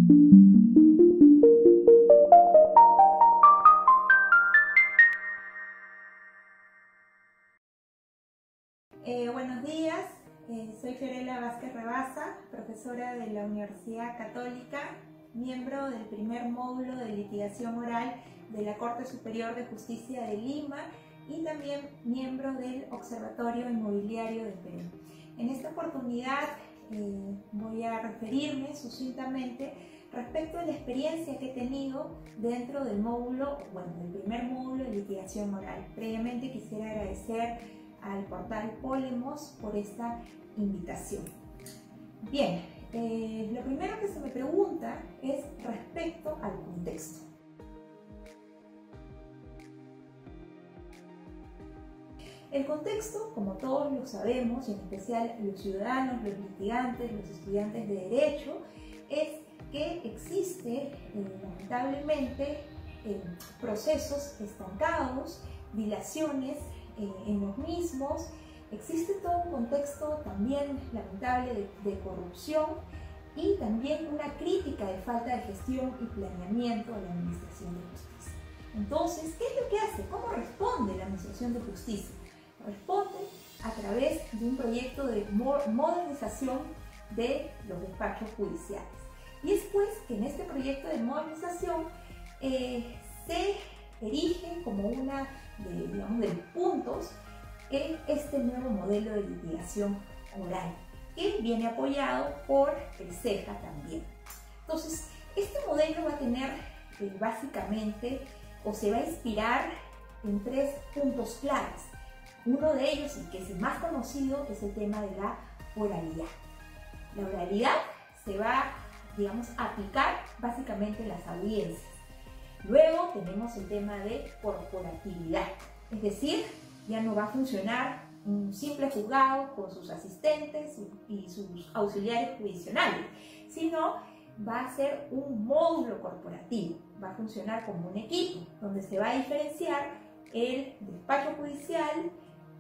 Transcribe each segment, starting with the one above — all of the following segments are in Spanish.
Buenos días, soy Fiorella Vázquez Rabasa, profesora de la Universidad Católica, miembro del primer módulo de litigación oral de la Corte Superior de Justicia de Lima y también miembro del Observatorio Inmobiliario de Perú. En esta oportunidad voy a referirme sucintamente respecto a la experiencia que he tenido dentro del módulo, del primer módulo de litigación oral. Previamente quisiera agradecer al portal Polemos por esta invitación. Bien, lo primero que se me pregunta es respecto al contexto. El contexto, como todos lo sabemos, y en especial los ciudadanos, los litigantes, los estudiantes de Derecho, es que existe, lamentablemente, procesos estancados, dilaciones en los mismos. Existe todo un contexto también lamentable de corrupción y también una crítica de falta de gestión y planeamiento de la Administración de Justicia. Entonces, ¿qué es lo que hace? ¿Cómo responde la Administración de Justicia? Responde a través de un proyecto de modernización de los despachos judiciales. Y es pues que en este proyecto de modernización se erige como una de los puntos este nuevo modelo de litigación oral, que viene apoyado por el CEJA también. Entonces, este modelo va a tener básicamente, o se va a inspirar en tres puntos claves. Uno de ellos, y que es el más conocido, es el tema de la oralidad. La oralidad se va, a aplicar básicamente en las audiencias. Luego tenemos el tema de corporatividad, es decir, ya no va a funcionar un simple juzgado con sus asistentes y sus auxiliares jurisdiccionales, sino va a ser un módulo corporativo, va a funcionar como un equipo, donde se va a diferenciar el despacho judicial,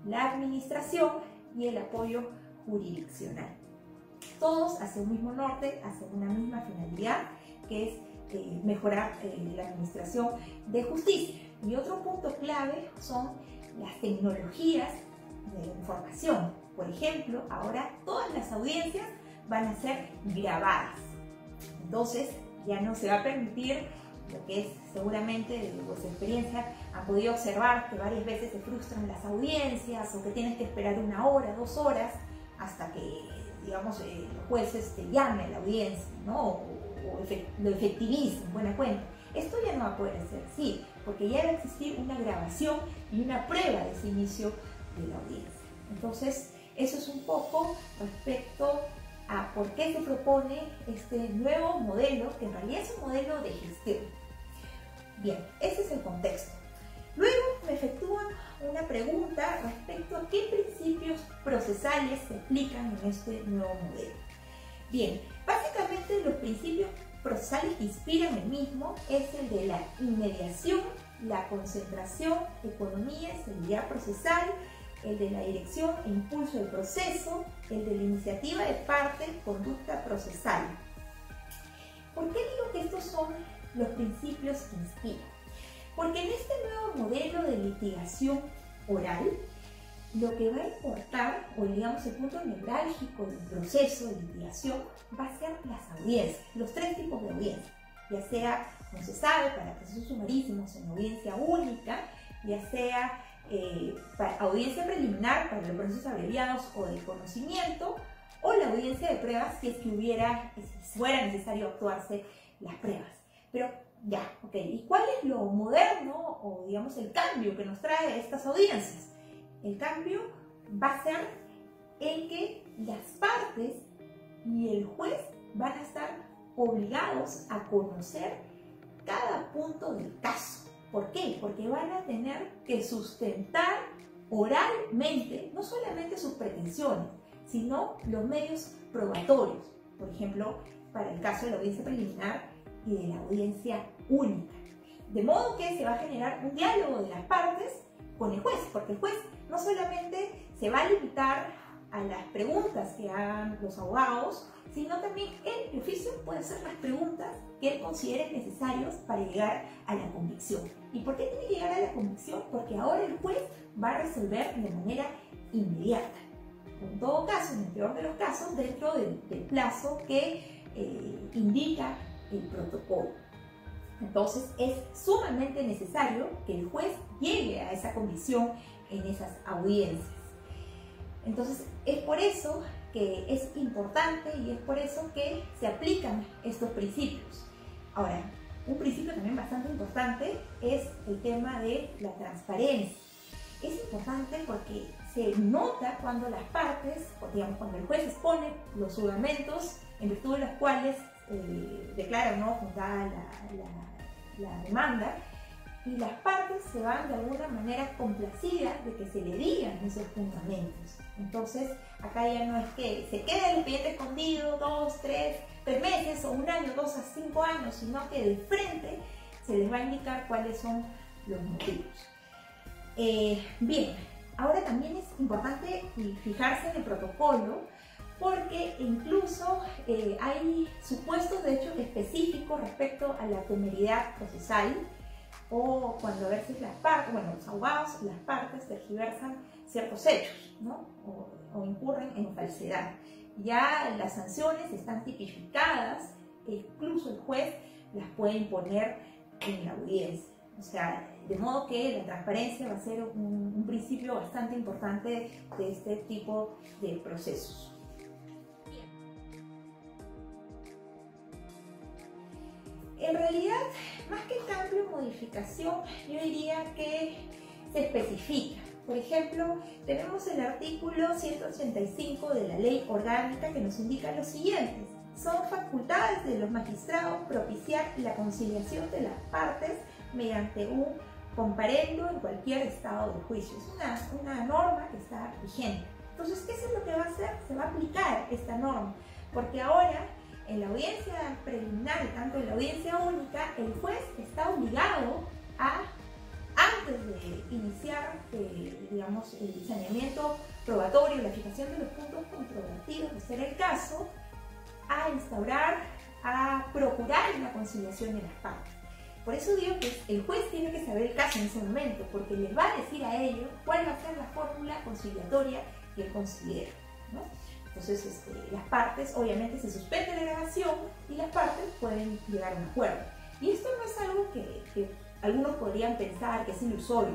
la administración y el apoyo jurisdiccional. Todos hacia un mismo norte, hacia una misma finalidad, que es mejorar la administración de justicia. Y otro punto clave son las tecnologías de la información. Por ejemplo, ahora todas las audiencias van a ser grabadas. Entonces, ya no se va a permitir lo que es, seguramente, de vuestra experiencia, han podido observar que varias veces se frustran las audiencias o que tienes que esperar 1 hora, 2 horas hasta que, los jueces te llamen a la audiencia, ¿no? o lo efectivicen, buena cuenta. Esto ya no va a poder ser así, porque ya va a existir una grabación y una prueba de ese inicio de la audiencia. Entonces, eso es un poco respecto a por qué se propone este nuevo modelo, que en realidad es un modelo de gestión. Bien, ese es el contexto. Luego me efectúan una pregunta respecto a qué principios procesales se aplican en este nuevo modelo. Bien, básicamente los principios procesales que inspiran el mismo es el de la inmediación, la concentración, economía, seguridad procesal, el de la dirección e impulso del proceso, el de la iniciativa de parte, conducta procesal. ¿Por qué digo que estos son los principios que inspiran? Porque en este nuevo modelo de litigación oral, lo que va a importar, o el punto neurálgico del proceso de litigación, va a ser las audiencias, los 3 tipos de audiencias, ya sea, como se sabe, para procesos sumarísimos en audiencia única, ya sea para audiencia preliminar para los procesos abreviados o de conocimiento, o la audiencia de pruebas si es que fuera necesario actuarse las pruebas. Pero ya, ok, ¿y cuál es lo moderno o el cambio que nos trae estas audiencias? El cambio va a ser el que las partes y el juez van a estar obligados a conocer cada punto del caso. ¿Por qué? Porque van a tener que sustentar oralmente no solamente sus pretensiones, sino los medios probatorios. Por ejemplo, para el caso de la audiencia preliminar y de la audiencia única. De modo que se va a generar un diálogo de las partes con el juez, porque el juez no solamente se va a limitar a las preguntas que hagan los abogados, sino también él, de oficio, puede puede hacer las preguntas que él considere necesarias para llegar a la convicción. ¿Y por qué tiene que llegar a la convicción? Porque ahora el juez va a resolver de manera inmediata. En todo caso, en el peor de los casos, dentro del plazo que indica el protocolo. Entonces es sumamente necesario que el juez llegue a esa convicción en esas audiencias. Entonces es por eso que es importante y es por eso que se aplican estos principios. Ahora, un principio también bastante importante es el tema de la transparencia. Es importante porque se nota cuando las partes, digamos, cuando el juez expone los argumentos en virtud de los cuales declara no fundada la demanda, y las partes se van de alguna manera complacidas de que se le digan esos fundamentos. Entonces, acá ya no es que se quede el expediente escondido 2, 3 meses o 1 año, 2 a 5 años, sino que de frente se les va a indicar cuáles son los motivos. Bien, ahora también es importante fijarse en el protocolo, porque incluso hay supuestos de hecho específicos respecto a la temeridad procesal, o cuando a veces las partes, bueno, los abogados, las partes tergiversan ciertos hechos, ¿no? o incurren en falsedad. Ya las sanciones están tipificadas, e incluso el juez las puede imponer en la audiencia. O sea, de modo que la transparencia va a ser un principio bastante importante de este tipo de procesos. En realidad, más que cambio o modificación, yo diría que se especifica. Por ejemplo, tenemos el artículo 185 de la Ley Orgánica que nos indica lo siguiente: son facultades de los magistrados propiciar la conciliación de las partes mediante un comparendo en cualquier estado de juicio. Es una norma que está vigente. Entonces, ¿qué es lo que va a hacer? Se va a aplicar esta norma, porque ahora en la audiencia preliminar y tanto en la audiencia única, el juez está obligado a, antes de iniciar digamos, el saneamiento probatorio, la fijación de los puntos controvertidos, de ser el caso, a instaurar, a procurar una conciliación de las partes. Por eso digo que el juez tiene que saber el caso en ese momento, porque les va a decir a ellos cuál va a ser la fórmula conciliatoria que él considera, ¿no? Entonces, las partes, obviamente se suspende la grabación y las partes pueden llegar a un acuerdo. Y esto no es algo que algunos podrían pensar que es ilusorio.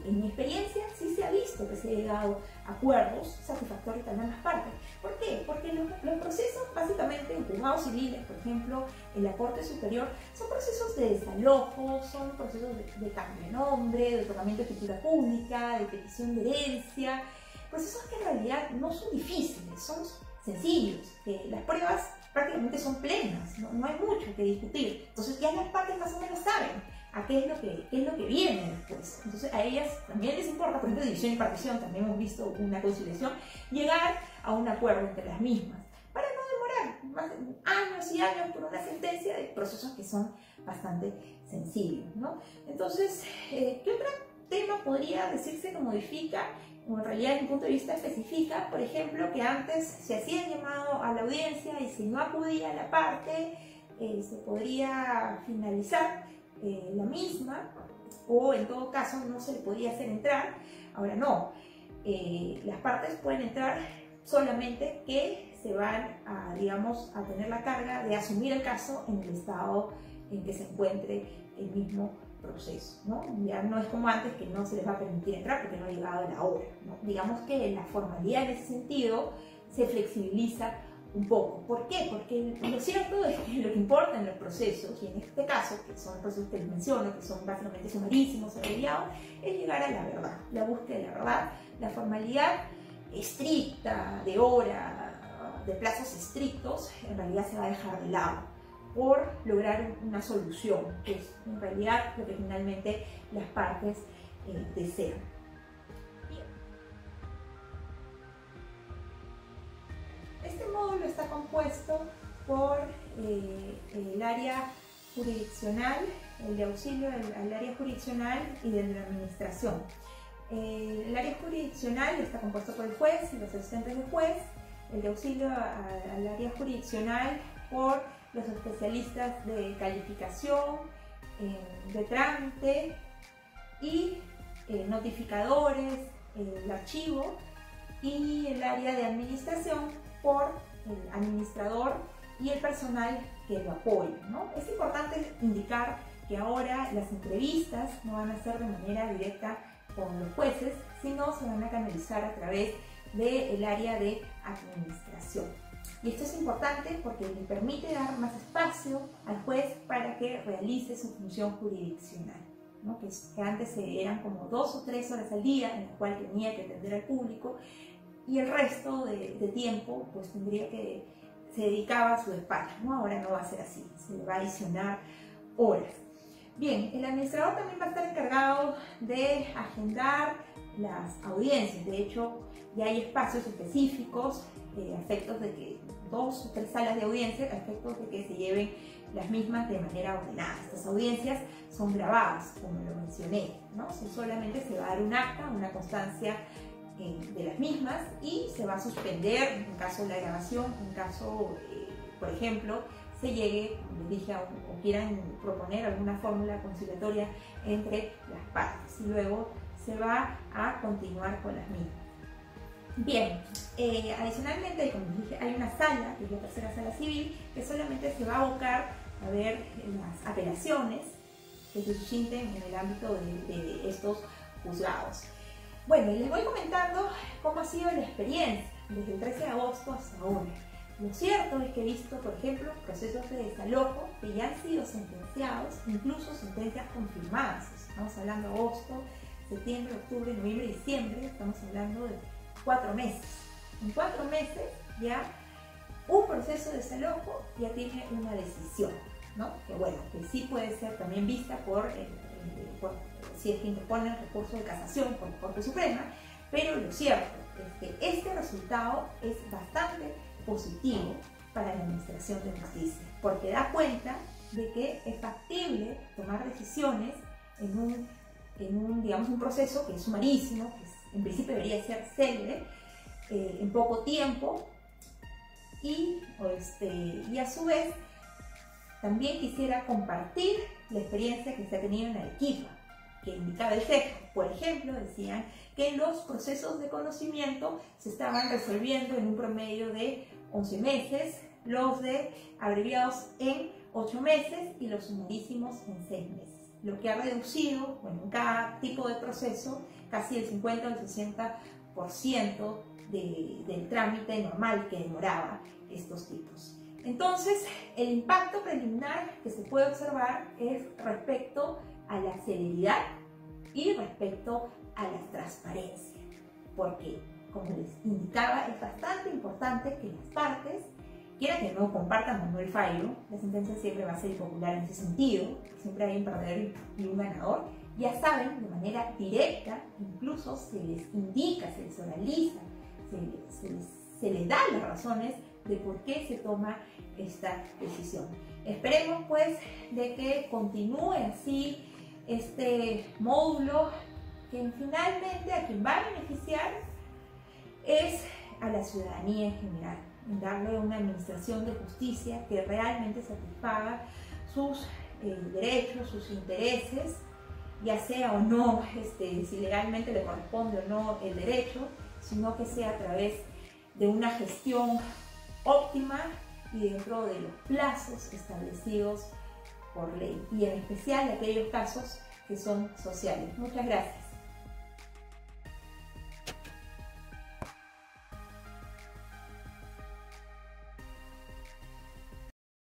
En mi experiencia sí se ha visto que se ha llegado a acuerdos satisfactorios también las partes. ¿Por qué? Porque los procesos, básicamente en juzgados civiles, por ejemplo, en la Corte Superior, son procesos de desalojo, son procesos de cambio de nombre, de otorgamiento de escritura pública, de petición de herencia. Procesos que en realidad no son difíciles, son sencillos, las pruebas prácticamente son plenas, no hay mucho que discutir. Entonces ya las partes más o menos saben a qué es lo que viene después. Entonces a ellas también les importa, por ejemplo, división y partición, también hemos visto una conciliación, llegar a un acuerdo entre las mismas, para no demorar años y años por una sentencia de procesos que son bastante sencillos, ¿no? Entonces, ¿qué otro tema podría decirse que modifica? O en realidad, desde mi punto de vista, especifica, por ejemplo, que antes se hacía llamado a la audiencia y si no acudía la parte, se podría finalizar la misma, o en todo caso no se le podía hacer entrar. Ahora no, las partes pueden entrar solamente que se van a, digamos, a tener la carga de asumir el caso en el estado en que se encuentre el mismo proceso, ¿no? Ya no es como antes que no se les va a permitir entrar porque no ha llegado la hora, ¿no? Digamos que la formalidad en ese sentido se flexibiliza un poco. ¿Por qué? Porque lo cierto es que lo que importa en los procesos, y en este caso, que son los procesos que les menciono, que son básicamente sumarísimos, abreviados, es llegar a la verdad, la búsqueda de la verdad. La formalidad estricta, de hora, de plazos estrictos, en realidad se va a dejar de lado por lograr una solución, que es en realidad lo que finalmente las partes desean. Bien. Este módulo está compuesto por el área jurisdiccional, el de auxilio al área jurisdiccional y de la administración. El área jurisdiccional está compuesto por el juez y los asistentes del juez, el de auxilio al área jurisdiccional por los especialistas de calificación, de trámite y notificadores, el archivo y el área de administración por el administrador y el personal que lo apoya, ¿no? Es importante indicar que ahora las entrevistas no van a ser de manera directa con los jueces, sino se van a canalizar a través del área de administración. Y esto es importante porque le permite dar más espacio al juez para que realice su función jurisdiccional, ¿no? Que antes eran como 2 o 3 horas al día en las cuales tenía que atender al público, y el resto de tiempo pues se dedicaba a su despacho, ¿no? Ahora no va a ser así, se le va a adicionar horas. Bien, el administrador también va a estar encargado de agendar las audiencias. De hecho, ya hay espacios específicos a efectos de que 2 o 3 salas de audiencia, a efectos de que se lleven las mismas de manera ordenada. Estas audiencias son grabadas, como lo mencioné, ¿no? Solamente se va a dar un acta, una constancia de las mismas, y se va a suspender en caso de la grabación, en caso, por ejemplo, se llegue, como les dije, o quieran proponer alguna fórmula conciliatoria entre las partes, y luego se va a continuar con las mismas. Bien, adicionalmente, como les dije, hay una sala, que es la tercera sala civil, que solamente se va a abocar a ver las apelaciones que se susciten en el ámbito de estos juzgados. Bueno, y les voy comentando cómo ha sido la experiencia desde el 13 de agosto hasta ahora. Lo cierto es que he visto, por ejemplo, procesos de desalojo que ya han sido sentenciados, incluso sentencias confirmadas. Estamos hablando de agosto, septiembre, octubre, noviembre, diciembre, estamos hablando de 4 meses. En 4 meses ya un proceso de desalojo ya tiene una decisión, ¿no? Que bueno, que sí puede ser también vista por si es que interpone el recurso de casación por la Corte Suprema, pero lo cierto es que este resultado es bastante positivo para la Administración de Justicia, porque da cuenta de que es factible tomar decisiones en un proceso que es sumarísimo, que en principio debería ser célebre, en poco tiempo, y a su vez también quisiera compartir la experiencia que se ha tenido en Arequipa, que indicaba el CEJA. Por ejemplo, decían que los procesos de conocimiento se estaban resolviendo en un promedio de 11 meses, los de abreviados en 8 meses y los sumarísimos en 6 meses, lo que ha reducido, bueno, en cada tipo de proceso casi el 50 o el 60% del trámite normal que demoraba estos tipos. Entonces, el impacto preliminar que se puede observar es respecto a la celeridad y respecto a la transparencia, porque, como les indicaba, es bastante importante que las partes, quieran que no compartan o no el fallo, la sentencia siempre va a ser impopular en ese sentido, siempre hay un perdedor y un ganador, ya saben de manera directa, incluso se les indica, se les oraliza, se les da las razones de por qué se toma esta decisión. Esperemos pues de que continúe así este módulo, que finalmente a quien va a beneficiar es a la ciudadanía en general, en darle una administración de justicia que realmente satisfaga sus derechos, sus intereses, ya sea o no, si legalmente le corresponde o no el derecho, sino que sea a través de una gestión óptima y dentro de los plazos establecidos por ley, y en especial aquellos casos que son sociales. Muchas gracias.